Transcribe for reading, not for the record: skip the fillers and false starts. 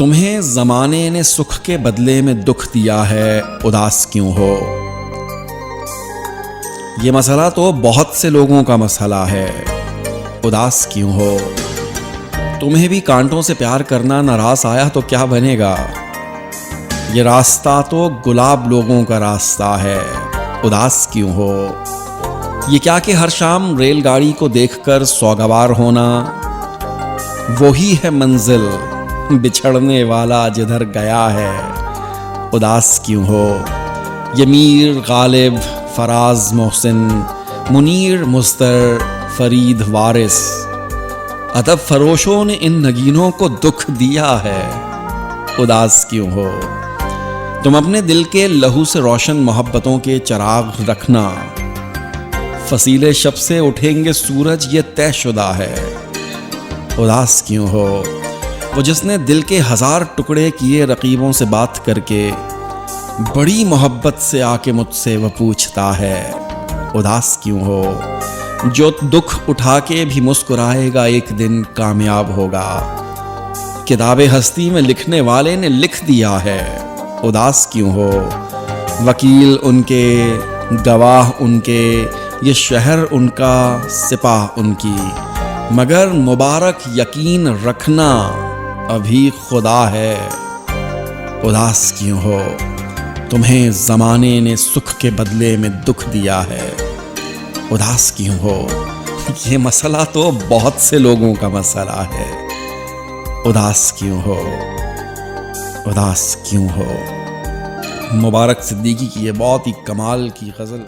تمہیں زمانے نے سکھ کے بدلے میں دکھ دیا ہے، اداس کیوں ہو؟ یہ مسئلہ تو بہت سے لوگوں کا مسئلہ ہے، اداس کیوں ہو؟ تمہیں بھی کانٹوں سے پیار کرنا ناراض آیا تو کیا بنے گا؟ یہ راستہ تو گلاب لوگوں کا راستہ ہے، اداس کیوں ہو؟ یہ کیا کہ ہر شام ریل گاڑی کو دیکھ کر سوگوار ہونا، وہی ہے منزل، بچھڑنے والا جدھر گیا ہے، اداس کیوں ہو؟ یہ میر غالب، فراز محسن، منیر مستر، فرید وارث، ادب فروشوں نے ان نگینوں کو دکھ دیا ہے، اداس کیوں ہو؟ تم اپنے دل کے لہو سے روشن محبتوں کے چراغ رکھنا، فصیل شب سے اٹھیں گے سورج یہ طے شدہ ہے، اداس کیوں ہو؟ وہ جس نے دل کے 1000 ٹکڑے کیے رقیبوں سے بات کر کے، بڑی محبت سے آ کے مجھ سے وہ پوچھتا ہے، اداس کیوں ہو؟ جو دکھ اٹھا کے بھی مسکرائے گا ایک دن کامیاب ہوگا، کتاب ہستی میں لکھنے والے نے لکھ دیا ہے، اداس کیوں ہو؟ وکیل ان کے، گواہ ان کے، یہ شہر ان کا، سپاہ ان کی، مگر مبارک یقین رکھنا ابھی خدا ہے، اداس کیوں ہو؟ تمہیں زمانے نے سکھ کے بدلے میں دکھ دیا ہے، اداس کیوں ہو؟ یہ مسئلہ تو بہت سے لوگوں کا مسئلہ ہے، اداس کیوں ہو؟ اداس کیوں ہو؟ مبارک صدیقی کی یہ بہت ہی کمال کی غزل